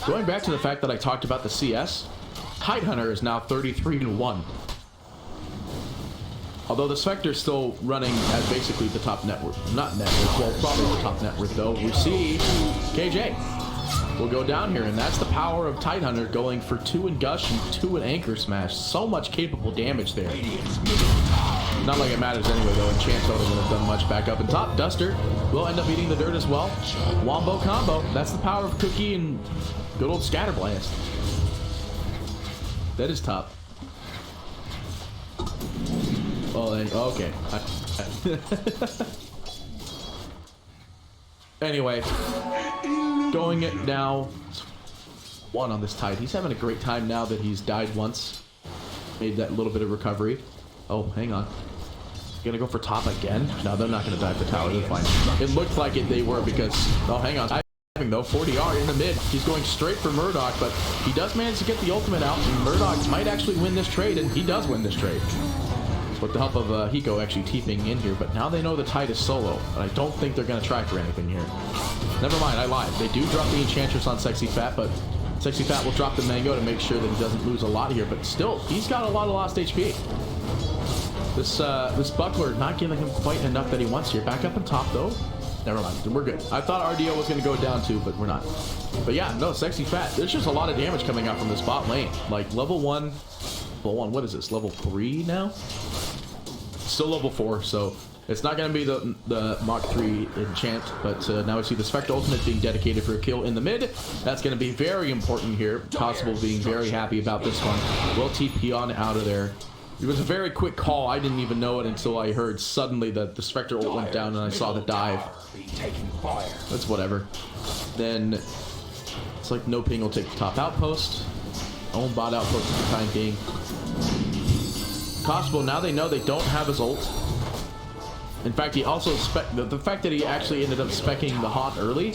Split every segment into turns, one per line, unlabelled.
Going back to the fact that I talked about the CS, Tidehunter is now 33-1. Although the Spectre's still running as basically the top network. Not network, well, probably the top network though. We see KJ will go down here, and that's the power of Tidehunter going for 2 in Gush and 2 in Anchor Smash. So much capable damage there. Not like it matters anyway though, and Chance Totem would have done much back up and top. Duster will end up eating the dirt as well. Wombo combo. That's the power of Cookie and good old Scatterblast. That is top. Oh, okay. Anyway, going it now. 1 on this Tide. He's having a great time now that he's died once. Made that little bit of recovery. Oh, hang on. Gonna go for top again? No, they're not gonna dive the tower. They're fine. It looked like they were because... Oh, hang on. Diving though. 40R in the mid. He's going straight for Murdoch, but he does manage to get the ultimate out. And Murdoch might actually win this trade, and he does win this trade. With the help of Hiko actually TPing in here, but now they know the Tide is solo, and I don't think they're going to try for anything here. Never mind, I lied. They do drop the Enchantress on Sexy Fat, but Sexy Fat will drop the Mango to make sure that he doesn't lose a lot here, but still, he's got a lot of lost HP. This Buckler not giving him quite enough that he wants here. Back up on top, though. Never mind, we're good. I thought RDO was going to go down too, but we're not. But yeah, no, Sexy Fat. There's just a lot of damage coming out from this bot lane. Like, level 1, what is this, level 3 now? Still level 4, so it's not going to be the Mach 3 enchant, but now we see the Spectre ultimate being dedicated for a kill in the mid. That's going to be very important here. Possible being very happy about this one. Will TP on out of there. It was a very quick call. I didn't even know it until I heard suddenly that the Spectre ult went down and I saw the dive. That's whatever. Then it's like NoPing will take the top outpost. Own bot outpost for the time being. Possible now they know they don't have his ult. In fact, he also the fact that he actually ended up specking the Hawk early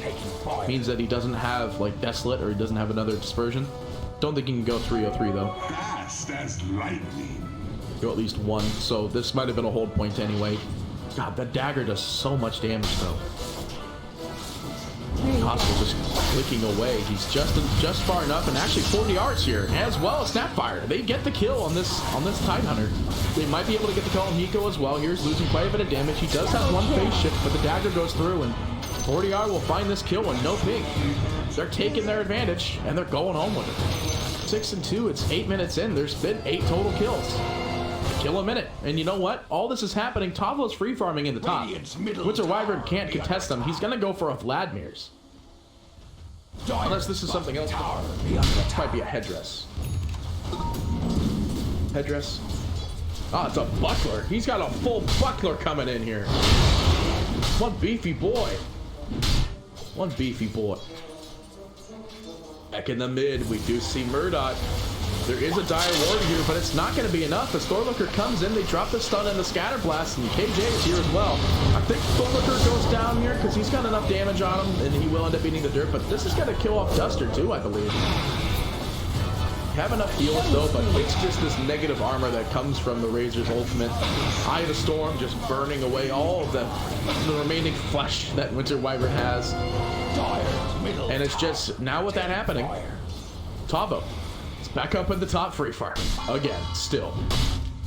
means that he doesn't have like Desolate or he doesn't have another dispersion. Don't think he can go 303 though.
Fast as lightning.
Go at least 1, so this might have been a hold point anyway. God, that dagger does so much damage though. Possible just clicking away. He's just far enough, and actually 40 arts here, as well as Snapfire. They get the kill on this Tidehunter. They might be able to get the kill on Hiko as well. Here's losing quite a bit of damage. He does have 1 phase shift, but the dagger goes through, and 40R will find this kill and NoPing. They're taking their advantage, and they're going home with it. 6 and 2. It's 8 minutes in. There's been 8 total kills. Kill a minute. And you know what? All this is happening. Tavo's free farming in the top. Winter Wyvern can't contest him. He's going to go for a Vladmir's. Unless this is something else. This might be a headdress. Headdress. Oh, it's a buckler. He's got a full buckler coming in here. One beefy boy. One beefy boy. Back in the mid, we do see Murdoch. There is a dire ward here, but it's not going to be enough. As Thorlooker comes in, they drop the stun and the scatter blast, and KJ is here as well. I think Thorlooker goes down here because he's got enough damage on him, and he will end up eating the dirt, but this is going to kill off Duster too, I believe. Have enough heals though, but it's just this negative armor that comes from the Razor's ultimate. Eye of the Storm just burning away all of the remaining flesh that Winter Wyvern has. And it's just, now with that happening, Tavo is back up in the top free farm. Again, still.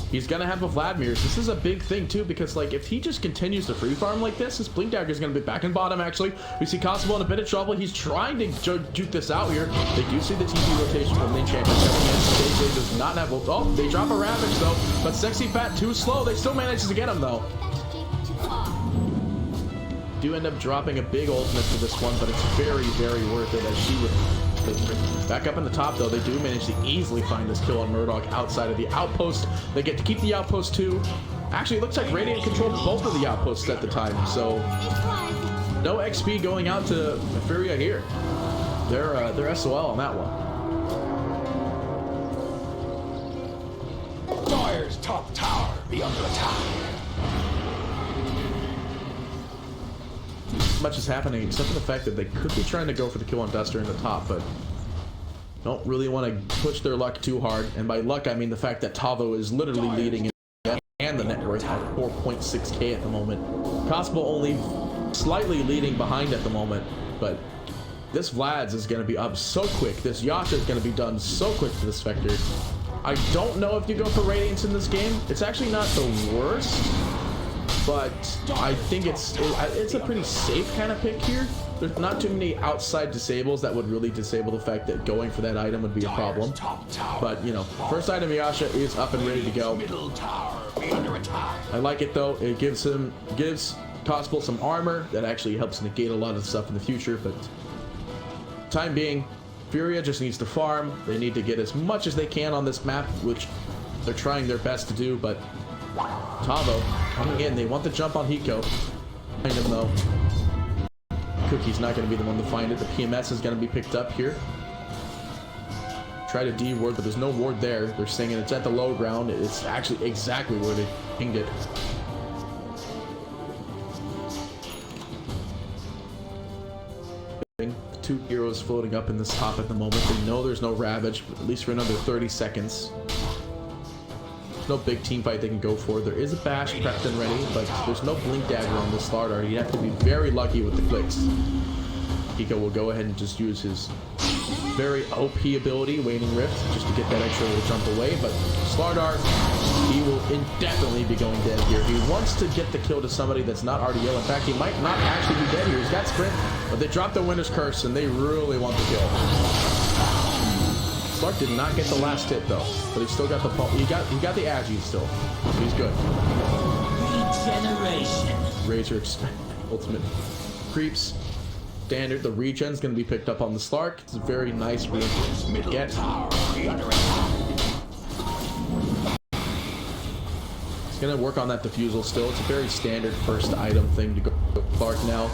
He's gonna have a Vladimir's. This is a big thing too, because like if he just continues to free farm like this, his Blink Dagger is gonna be back in bottom actually. We see Constable in a bit of trouble. He's trying to juke this out here. They do see the TP rotation from the Enchantress coming in. KJ does not have, oh, they drop a Ravage though, but Sexy Fat too slow. They still manage to get him though. Do end up dropping a big ultimate for this one, but it's very, very worth it as she would. Back up in the top though, they do manage to easily find this kill on Murdoch outside of the outpost. They get to keep the outpost too. Actually, it looks like Radiant controlled both of the outposts at the time, so no XP going out to Furia here. They're SOL on that one.
Dire's top tower be under attack.
Much is happening except for the fact that they could be trying to go for the kill on Duster in the top, but don't really want to push their luck too hard. And by luck, I mean the fact that Tavo is literally leading and the net worth at 4.6k at the moment. Constable only slightly leading behind at the moment, but This Vlad's is going to be up so quick. This Yasha is going to be done so quick for this Spectre. I don't know if you go for Radiance in this game. It's actually not the worst, but I think it's a pretty safe kind of pick here. There's not too many outside disables that would really disable the fact that going for that item would be a problem. But, you know, first item Yasha is up and ready to go. I like it though. It gives Cosple some armor that actually helps negate a lot of stuff in the future, but time being, Furia just needs to farm. They need to get as much as they can on this map, which they're trying their best to do, but Tavo coming in. They want the jump on Hiko. Find him though. Cookie's not going to be the one to find it. The PMS is going to be picked up here. Try to D-ward, but there's no ward there. They're saying it's at the low ground. It's actually exactly where they pinged it. Two heroes floating up in this top at the moment. They know there's no Ravage, at least for another 30 seconds. There's no big team fight they can go for. There is a Bash prepped and ready, but there's no Blink Dagger on this StarLadder. You have to be very lucky with the clicks. Hiko will go ahead and just use his very OP ability, Waning Rift, just to get that extra little jump away. But StarLadder, he will indefinitely be going dead here. He wants to get the kill to somebody that's not RDL. In fact, he might not actually be dead here. He's got sprint, but they dropped the Winter's Curse, and they really want the kill. Slark did not get the last hit though, but he still got the he got the Agi still. So he's good. Regeneration. Razor ultimate creeps. Standard. The regen's going to be picked up on the Slark. It's a very nice regen to get. He's going to work on that defusal still. It's a very standard first item thing to go to Slark now.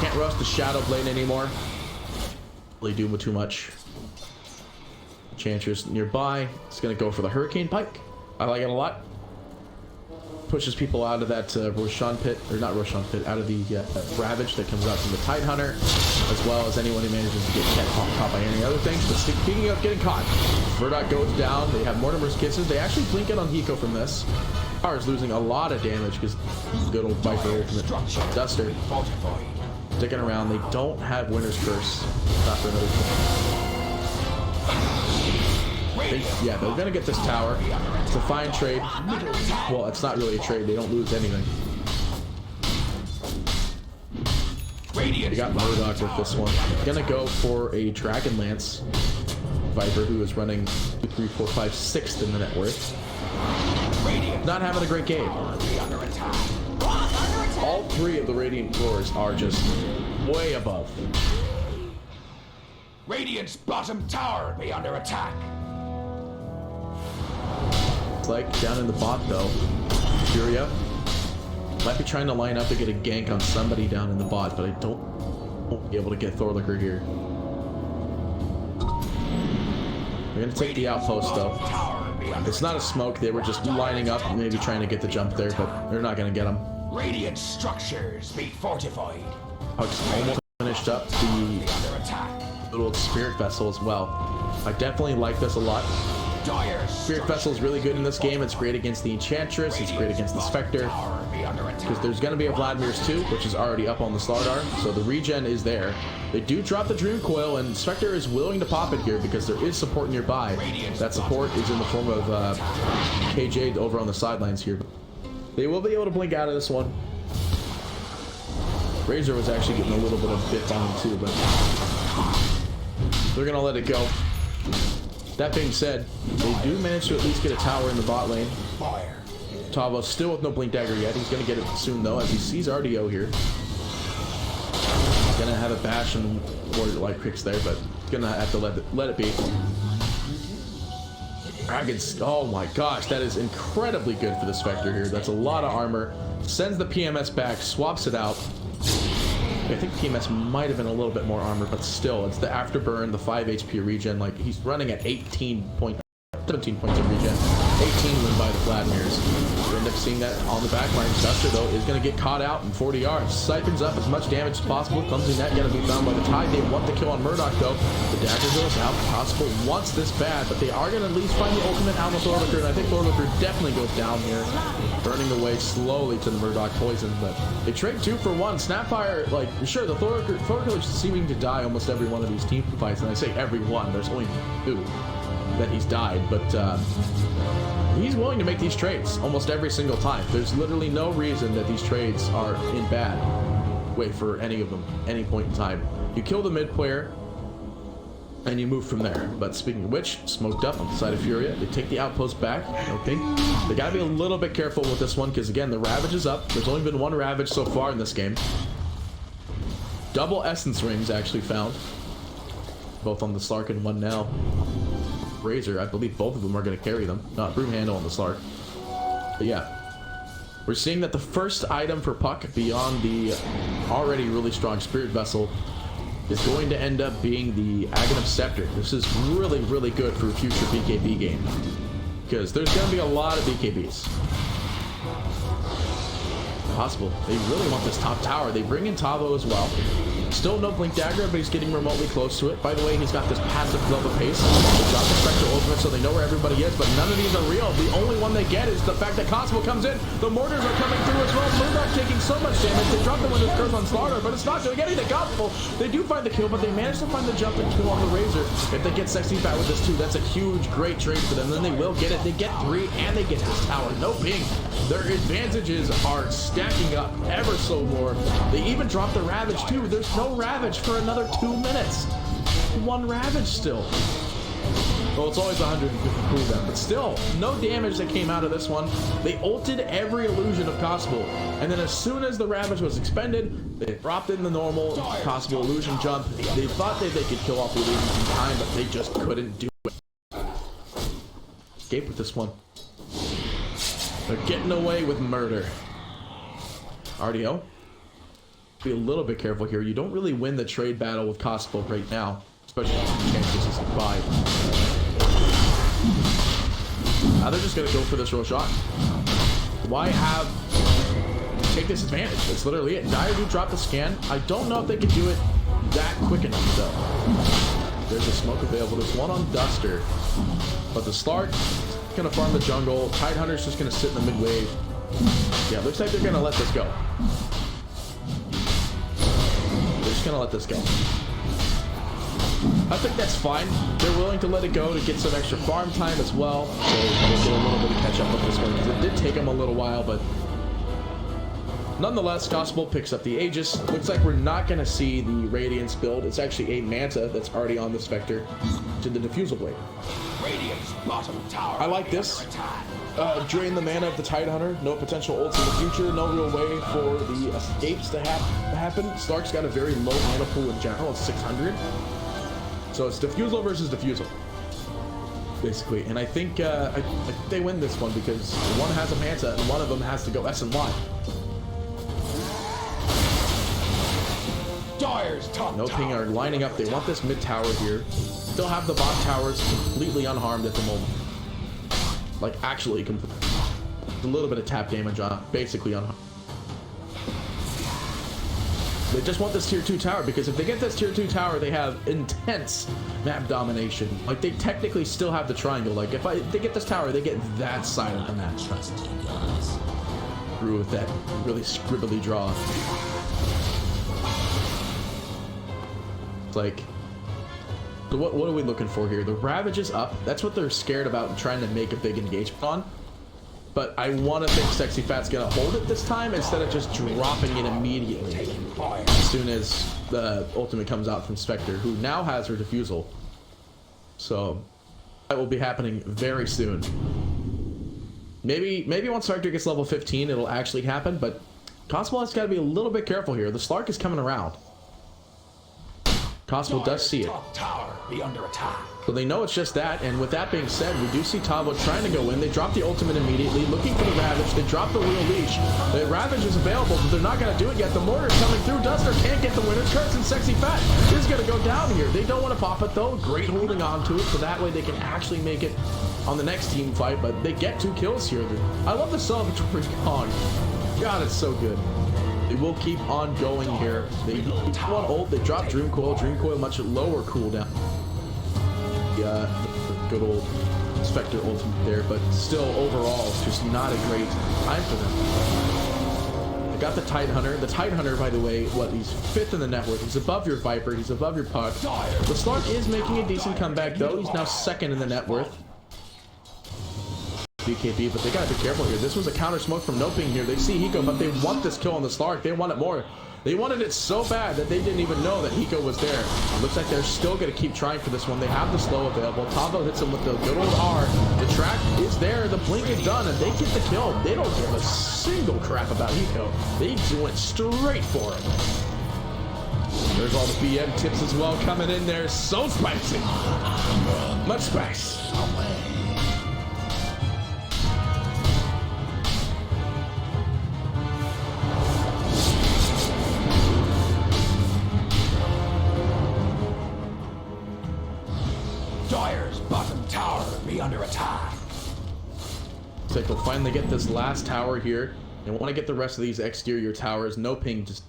Can't rush the Shadow Blade anymore. Really do too much. Enchantress nearby. It's going to go for the Hurricane Pike. I like it a lot. Pushes people out of that Roshan pit, or not Roshan pit, out of the Ravage that comes out from the Tidehunter, as well as anyone who manages to get caught by any other things. But speaking of getting caught, Murdoch goes down. They have Mortimer's Kisses. They actually blink it on Hiko from this. Power is losing a lot of damage because good old Viper ultimate. Duster sticking around. They don't have Winter's Curse. Not for another yeah, they're gonna get this tower. It's a fine trade. Well, it's not really a trade. They don't lose anything. They got Murdoch with this one. Gonna go for a Dragon Lance Viper, who is running 2, 3, 4, 5, 6th in the net worth. Not having a great game. All three of the Radiant floors are just way above.
Radiant's bottom tower be under attack.
Like down in the bot though, Furia might be trying to line up to get a gank on somebody down in the bot, but I won't be able to get Thorlicker here. They're gonna take the outpost though. It's not a smoke. They were just lining up, maybe trying to get the jump there, but they're not gonna get them.
Radiant structures be fortified.
Hugs almost finished up the little Spirit Vessel as well. I definitely like this a lot. Spirit Vessel is really good in this game. It's great against the Enchantress. It's great against the Spectre. Because there's going to be a Vladimir's too, which is already up on the StarLadder. So the regen is there. They do drop the Dream Coil, and Spectre is willing to pop it here because there is support nearby. That support is in the form of KJ over on the sidelines here. They will be able to blink out of this one. Razor was actually getting a little bit of bit on him too, but they're going to let it go. That being said, they do manage to at least get a tower in the bot lane. Tavo still with no Blink Dagger yet. He's going to get it soon, though, as he sees RDO here. He's going to have a bash and Warrior Light Picks there, but he's going to have to let it be. Dragons, oh my gosh, that is incredibly good for the Spectre here. That's a lot of armor. Sends the PMS back, swaps it out. I think PMS might have been a little bit more armor, but still, it's the afterburn, the 5 HP regen. Like, he's running at 18 point 17 points of regen. 18 win by the Vladimirs. We end up seeing that on the back line. Duster, though, is going to get caught out in 40 yards. Siphons up as much damage as possible. Clumsy net going to be found by the Tide. They want the kill on Murdoch, though. The dagger goes out. Possible wants this bad, but they are going to at least find the ultimate out with Thorlicker, and I think Thorlicker definitely goes down here, burning away slowly to the Murdoch poison, but they trade 2 for 1. Snapfire, like, sure, the Thorlicker is seeming to die almost every one of these team fights, and I say every one. There's only 2 that he's died, but he's willing to make these trades almost every single time. There's literally no reason that these trades are in bad way for any of them, any point in time. You kill the mid player, and you move from there. But speaking of which, smoked up on the side of Furia. They take the outpost back. Okay. They gotta be a little bit careful with this one, because again, the Ravage is up. There's only been 1 Ravage so far in this game. Double Essence Rings actually found. Both on the Slark and 1 now. Razor, I believe both of them are going to carry them. Not Broom Handle on the Slark. But yeah. We're seeing that the first item for Puck, beyond the already really strong Spirit Vessel, is going to end up being the Aghanim Scepter. This is really, really good for a future BKB game, because there's going to be a lot of BKBs. Possible. They really want this top tower. They bring in Tavo as well. Still no Blink Dagger, but he's getting remotely close to it. By the way, he's got this passive glove of pace. They drop the Spectre Ultimate so they know where everybody is, but none of these are real. The only one they get is the fact that Constable comes in. The mortars are coming through as well. Murdoch taking so much damage. They drop the Windows Curse on StarLadder, but it's not doing anything. Constable, they do find the kill, but they manage to find the jump and kill on the Razor. If they get Sexy Fat with this too, that's a huge, great trade for them. Then they will get it. They get 3, and they get this tower. NoPing. Their advantages are stacking up ever so more. They even drop the Ravage too. There's no Ravage for another 2 minutes. 1 Ravage still. Well, it's always 150 cooldown, but still, no damage that came out of this one. They ulted every illusion of Constable, and then as soon as the Ravage was expended, they dropped in the normal Constable illusion jump. They thought they could kill off the illusions in time, but they just couldn't do it. Escape with this one. They're getting away with murder. RDO. Be a little bit careful here. You don't really win the trade battle with Constable right now, especially if chances is 5. Now they're just gonna go for this real shot. Why take this advantage? That's literally it. Dire do drop the scan. I don't know if they can do it that quick enough though. There's a smoke available. There's one on Duster, but the Slark gonna farm the jungle. Tidehunter's just gonna sit in the mid wave. Yeah, looks like they're gonna let this go. They're just gonna let this go. I think that's fine. They're willing to let it go to get some extra farm time as well. So we'll get a little bit of catch up with this one, because it did take them a little while, but nonetheless, Gospel picks up the Aegis. Looks like we're not going to see the Radiance build. It's actually a Manta that's already on the Spectre to the Diffusal Blade.
Radiant's bottom tower.
I like this. Drain the mana of the Tidehunter. No potential ults in the future. No real way for the escapes to happen. Stark's got a very low mana pool in general. It's 600. So it's Diffusal versus Diffusal, basically. And I think they win this one, because one has a Manta and one of them has to go S and Y.
Dire's top
NoPing are lining up. They want this mid tower here. Still have the bot towers completely unharmed at the moment. Like, actually, a little bit of tap damage on, basically unharmed. They just want this tier 2 tower, because if they get this tier 2 tower, they have intense map domination. Like, they technically still have the triangle. Like, if they get this tower, they get that side of the map. Through with that really scribbly draw. It's like, so what are we looking for here? The Ravage is up. That's what they're scared about and trying to make a big engagement on. But I want to think Sexy Fat's going to hold it this time instead of just dropping it immediately as soon as the ultimate comes out from Spectre, who now has her Diffusal. So that will be happening very soon. Maybe once Spectre gets level 15, it'll actually happen, but Constable has got to be a little bit careful here. The Slark is coming around. Constable does see it.
be under attack.
So they know it's just that, and with that being said, we do see Tavo trying to go in. They drop the ultimate immediately, looking for the Ravage. They drop the Wheel Leash. The Ravage is available, but they're not going to do it yet. The Mortar's coming through. Duster can't get the winner. Curse and Sexy Fat is going to go down here. They don't want to pop it, though. Great holding on to it, so that way they can actually make it on the next team fight, but they get 2 kills here. I love the celebratory Kong. God, it's so good. They will keep on going here. They keep on ult. They drop Dream Coil. Dream Coil much lower cooldown. The good old Spectre ultimate there, but still overall it's just not a great time for them. They got the Tidehunter. The Tidehunter, by the way, he's 5th in the net worth. He's above your Viper. He's above your Puck. The Slark is making a decent comeback though. He's now 2nd in the net worth. BKB, but they gotta be careful here. This was a counter smoke from NoPing here. They see Hiko, but they want this kill on the Slark. They want it more. They wanted it so bad that they didn't even know that Hiko was there. Looks like they're still going to keep trying for this one. They have the slow available. Tavo hits him with the good old R. The track is there. The blink is done, and they get the kill. They don't give a single crap about Hiko. They went straight for him. There's all the BM tips as well coming in there. So spicy. Much spice.
Dire's bottom tower be under attack.
Looks like they'll finally get this last tower here. They want to get the rest of these exterior towers. NoPing just...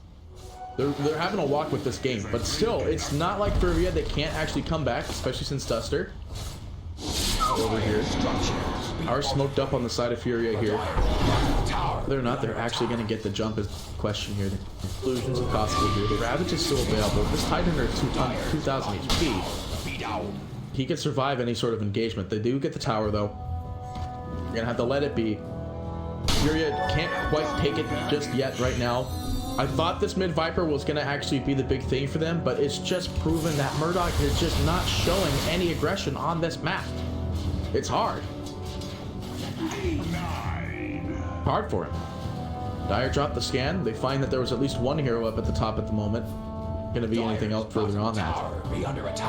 They're having a walk with this game. But still, it's not like Furia. They can't actually come back, especially since Duster. Over here. Are smoked up on the side of Furia here. Whether or not they're actually going to get the jump is the question here. The illusions are possible here. The Ravage is still available. This Tidehunter is 2,000 HP. He can survive any sort of engagement. They do get the tower, though. You're gonna have to let it be. Furia can't quite take it just yet right now. I thought this mid Viper was gonna actually be the big thing for them, but it's just proven that Murdoch is just not showing any aggression on this map. It's hard. Hard for him. Dire dropped the scan. They find that there was at least 1 hero up at the top at the moment. Gonna be anything else further on that.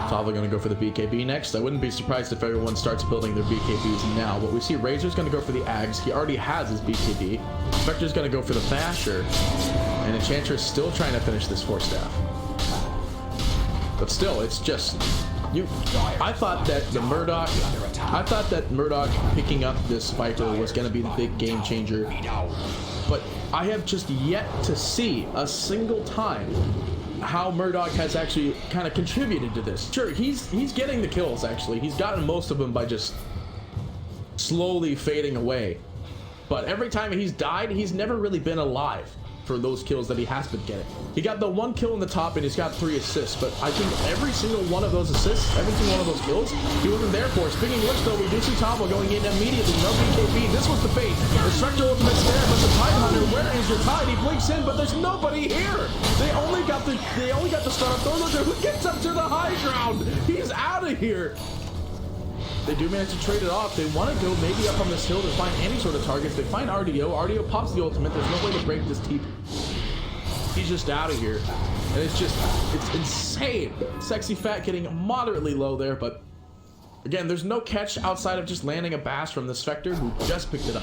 Probably gonna go for the BKB next. I wouldn't be surprised if everyone starts building their BKBs now, but we see Razor's gonna go for the Ags. He already has his BKB. Spectre's gonna go for the Basher, and Enchantress still trying to finish this 4-staff. But still, it's just I thought that Murdoch picking up this Viper was gonna be the big game changer, but I have just yet to see a single time how Murdoch has actually kind of contributed to this. Sure, he's getting the kills, actually. He's gotten most of them by just slowly fading away. But every time he's died, he's never really been alive for those kills that he has been getting. He got the 1 kill in the top and he's got 3 assists, but I think every single one of those assists, every single one of those kills, he wasn't there for. Speaking of which, though, we do see Tavo going in immediately. No BKB. This was the fate. The Spectre ultimate's there, but the Tidehunter, where is your Tide? He blinks in, but there's nobody here. They only got the start of Thorlooker, who gets up to the high ground. He's out of here. They do manage to trade it off. They want to go maybe up on this hill to find any sort of targets. They find RDO. RDO pops the ultimate. There's no way to break this TP. He's just out of here. And it's insane. Sexy Fat getting moderately low there, but again, there's no catch outside of just landing a bash from the Spectre, who just picked it up.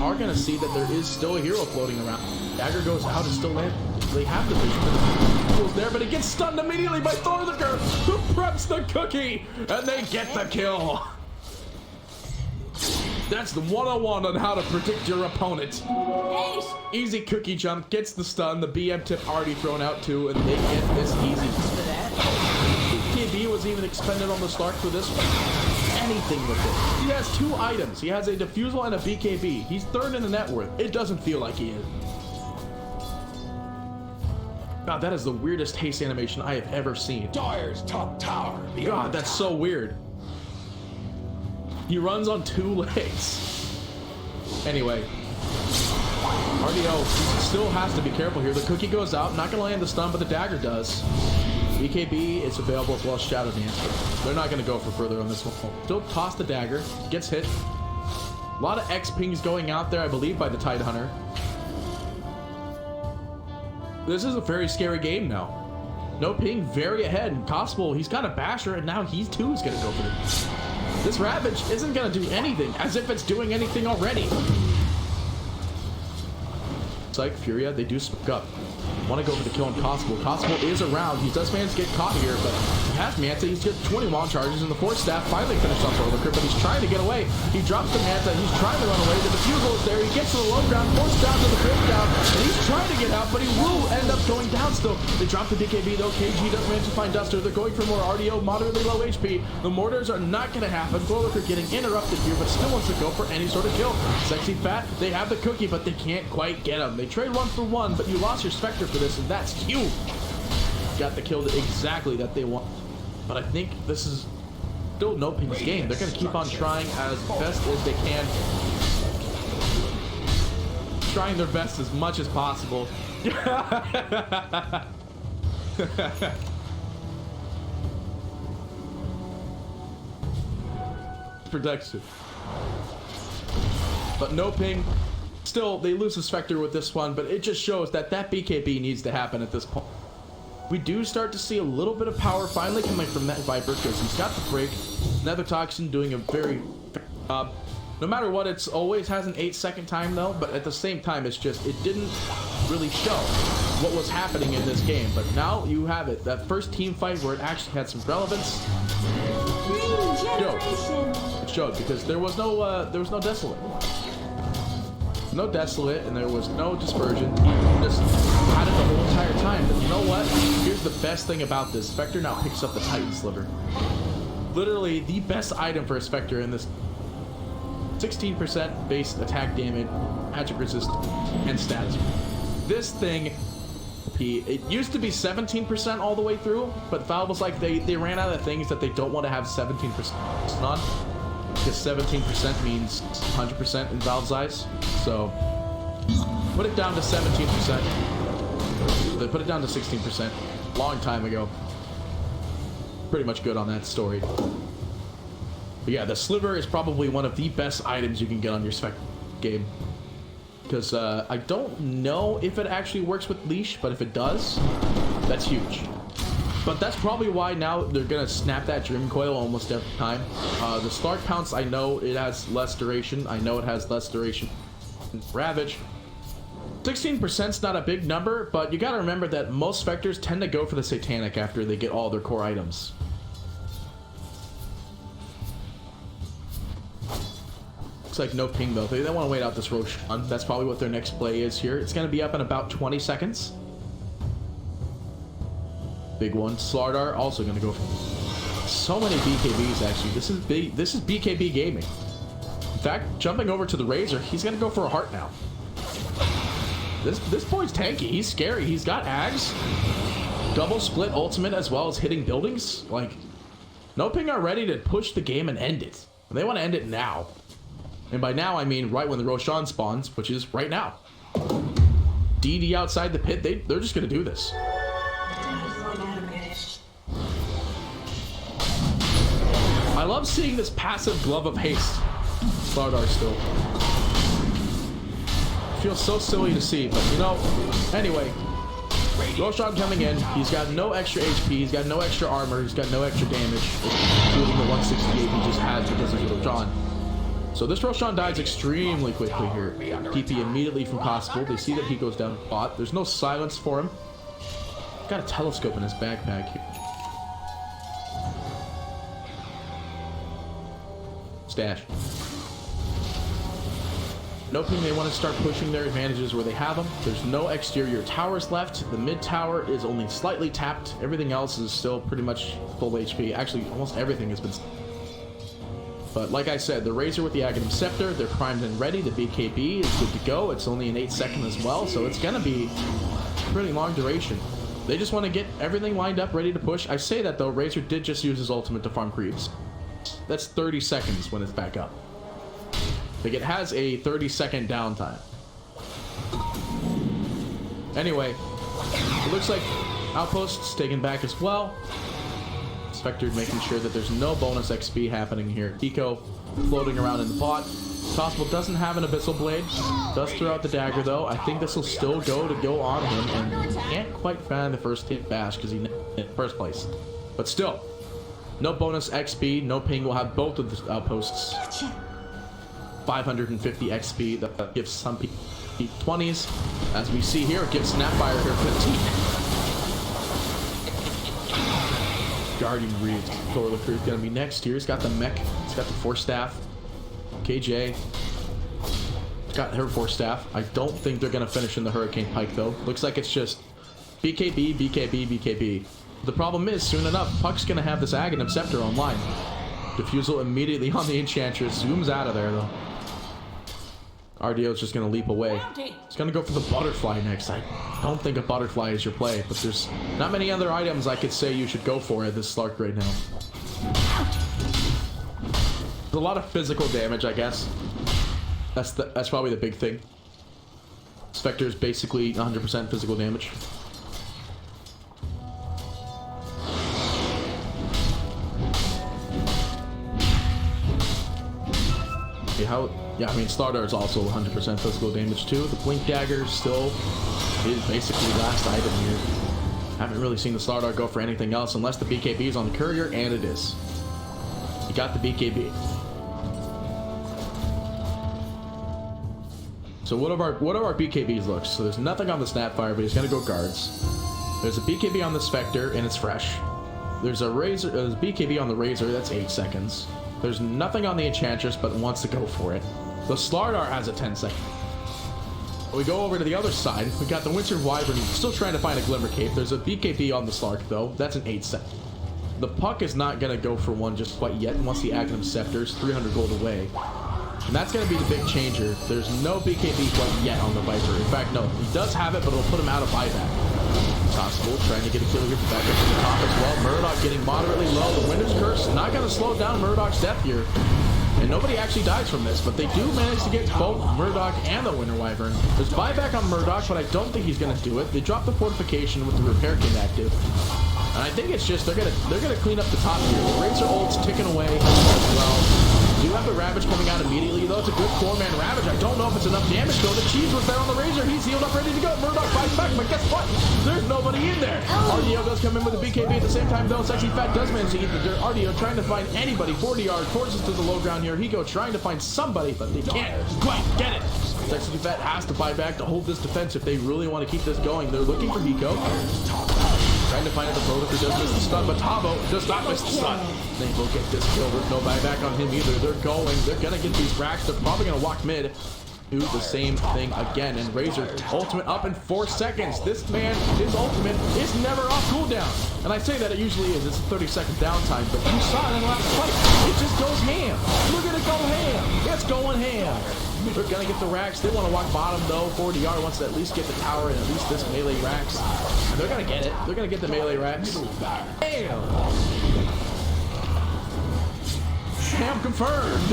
Are going to see that there is still a hero floating around. Dagger goes out and still land. They have the vision for the there, but it gets stunned immediately by Thorlooker, who preps the cookie, and they get the kill. That's the 101 on how to predict your opponent. Easy cookie jump, gets the stun, the BM tip already thrown out too, and they get this easy. BKB was even expended on the Slark for this one. Anything with it. He has 2 items. He has a defusal and a BKB. He's 3rd in the net worth. It doesn't feel like he is. God, that is the weirdest haste animation I have ever seen.
Dire's top tower.
God, that's so weird. He runs on 2 legs. Anyway, RDO still has to be careful here. The cookie goes out, not gonna land the stun, but the dagger does. BKB is available as well as Shadow Dance. They're not gonna go for further on this one. Still toss the dagger, gets hit. A lot of X pings going out there, I believe, by the Tidehunter. This is a very scary game now. NoPing very ahead, and Gospel, he's got a basher, and now he too is gonna go for it. This Ravage isn't gonna do anything, as if it's doing anything already. It's like Furia, they do spook up. Want to go for the kill on Gospel. Gospel is around. He does manage to get caught here, but he has Manta. He's got 20 wand charges, and the Force Staff finally finished off Overcur, but he's trying to get away. He drops the Manta. He's trying to run away. The defusal is there. He gets to the low ground, forced down to the breakdown, and he's trying to get out, but he will end up going down still. They drop the BKB, though. KG does manage to find Duster. They're going for more RDO, moderately low HP. The mortars are not going to happen. Overcur getting interrupted here, but still wants to go for any sort of kill. Sexy Fat, they have the cookie, but they can't quite get him. They trade 1 for 1, but you lost your Spectre for this, and that's huge. Got the kill exactly that they want. But I think this is still NoPing's game. They're going to keep on trying as best as they can. Trying their best as much as possible. Protection. But NoPing, still, they lose the Spectre with this one, but it just shows that that BKB needs to happen at this point. We do start to see a little bit of power finally coming from that Viper, because he's got the break. Nether Toxin doing a very job. No matter what, it's always has an 8-second time though, but at the same time, it's just, it didn't really show what was happening in this game. But now you have it. That first team fight where it actually had some relevance. It showed because there was no Desolate. No Desolate, and there was no Dispersion. He just had it the whole entire time. But you know what? Here's the best thing about this. Spectre now picks up the Titan Sliver. Literally the best item for a Spectre in this. 16% base attack damage, magic resist, and status. This thing, it used to be 17% all the way through, but Valve was like, they ran out of things that they don't want to have 17% on. Because 17% means 100% in Valve's eyes. So, put it down to 17%. They put it down to 16% a long time ago. Pretty much good on that story. But yeah, the Sliver is probably one of the best items you can get on your Spec game. Because I don't know if it actually works with Leash, but if it does, that's huge. But that's probably why now they're going to snap that Dream Coil almost every time. The Stark Pounce, I know it has less duration. I know it has less duration. Ravage. 16% is not a big number, but you got to remember that most Spectres tend to go for the Satanic after they get all their core items. Looks like NoPing though. They want to wait out this Roshan. That's probably what their next play is here. It's going to be up in about 20 seconds. Big one. StarLadder also going to go for so many BKBs actually. This is big. This is BKB gaming. In fact, jumping over to the Razor, he's going to go for a heart now. This boy's tanky. He's scary. He's got Ags, double split ultimate, as well as hitting buildings. Like, NoPing are ready to push the game and end it. And they want to end it now. And by now, I mean right when the Roshan spawns, which is right now. DD outside the pit, they're just going to do this. I love seeing this passive Glove of Haste. StarLadder still. Feels so silly to see, but you know, anyway. Roshan coming in. He's got no extra HP. He's got no extra armor. He's got no extra damage, including the 168 he just has because of Roshan. So this Roshan dies extremely quickly here. TP immediately from possible. They see that he goes down bot. There's no silence for him. Got a telescope in his backpack here. Stash. NoPing, they want to start pushing their advantages where they have them. There's no exterior towers left. The mid tower is only slightly tapped. Everything else is still pretty much full HP. Actually, almost everything has been. But like I said, the Razor with the Aghanim Scepter, they're primed and ready. The BKB is good to go. It's only an 8-second as well, so it's going to be pretty long duration. They just want to get everything lined up, ready to push. I say that though, Razor did just use his ultimate to farm creeps. That's 30 seconds when it's back up. Like, it has a 30-second downtime. Anyway, it looks like Outpost's taken back as well. Spectre making sure that there's no bonus XP happening here. Eco floating around in the pot. Possible doesn't have an Abyssal Blade. Does throw out the dagger though. I think this will still go on him, and can't quite find the first hit bash because he in first place. But still, no bonus XP. NoPing will have both of the outposts. 550 XP. That gives some people 20s. As we see here, it gives Snapfire here 15. Guardian Reeves. Thorlicker is going to be next here. He's got the mech. He's got the Force Staff. KJ got her Force Staff. I don't think they're going to finish in the Hurricane Pike, though. Looks like it's just BKB, BKB, BKB. The problem is, soon enough, Puck's going to have this Aghanim Scepter online. Diffusal immediately on the Enchantress. Zooms out of there, though. RDO's just going to leap away. He's going to go for the Butterfly next. I don't think a Butterfly is your play, but there's not many other items I could say you should go for at this Slark right now. There's a lot of physical damage, I guess. That's probably the big thing. Spectre is basically 100% physical damage. Yeah, I mean, StarLadder is also 100% physical damage too. The Blink Dagger still is basically the last item here. Haven't really seen the StarLadder go for anything else unless the BKB is on the Courier, and it is. You got the BKB. So what do our BKBs look? So there's nothing on the Snapfire, but he's gonna go guards. There's a BKB on the Spectre, and it's fresh. There's a BKB on the Razor, that's 8 seconds. There's nothing on the Enchantress, but wants to go for it. The StarLadder has a 10-second. We go over to the other side. We got the Winter Wyvern still trying to find a Glimmer Cape. There's a BKB on the Slark, though. That's an 8-second. The Puck is not going to go for one just quite yet once the Aghanim Scepter is 300 gold away. And that's going to be the big changer. There's no BKB quite yet on the Viper. In fact, no. He does have it, but it'll put him out of buyback. Possible, trying to get a kill here back up to the top as well. Murdoch getting moderately low. The Winter's Curse not going to slow down Murdoch's death here. And nobody actually dies from this, but they do manage to get both Murdoch and the Winter Wyvern. There's buyback on Murdoch, but I don't think he's going to do it. They drop the fortification with the repair kit active. And I think it's just they're gonna clean up the top here. The Razor ult's ticking away as well. Do have the Ravage coming out immediately, though. It's a good 4-man Ravage. I don't know if it's enough damage, though. The Cheese was there on the Razor. He's healed up, ready to go. Murdoch fights back, but guess what? There's nobody in there. RDO does come in with a BKB at the same time, though. Sexy Fat does manage to eat the dirt. RDO trying to find anybody. 40 yards, forces to the low ground here. Hiko trying to find somebody, but they can't quite get it. Sexy Fat has to buy back to hold this defense if they really want to keep this going. They're looking for Hiko. Trying to find out the Protocol does miss the stun, but Tavo does not miss the stun. They will get this kill. There's no buyback on him either. They're going to get these racks. They're probably going to walk mid. Do the same thing again. And Razor ultimate up in 4 seconds. This man, his ultimate is never off cooldown. And I say that it usually is. It's a 30-second downtime, but you saw it in the last fight. It just goes ham. Look at it go ham. It's going ham. They're gonna get the racks. They want to walk bottom though. 40R wants to at least get the tower and at least this melee racks. And they're gonna get it. They're gonna get the melee racks. Damn! Ham confirmed.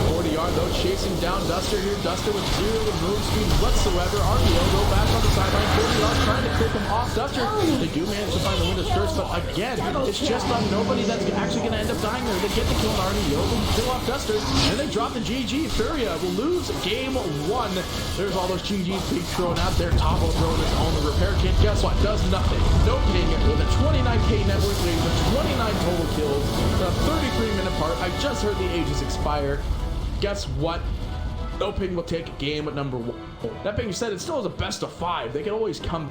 40R though chasing down Duster here. Duster with 0 move speed whatsoever. RDO go back on the sideline. 40R trying to clip him off Duster. They do manage to find the Winter's Curse, but again, it's just on nobody that's actually going to end up dying there. They get the kill on RDO, they kill off Duster, and they drop the GG. Furia will lose game 1. There's all those GGs being thrown out there. Tavo throwing his own repair kit. Guess what? Does nothing. NoPing with a 29k net worth lead with 29 total kills. A 33-minute part. I just heard the ages expire. Guess what? NoPing will take game number 1. That being said, it still is a best of 5. They can always come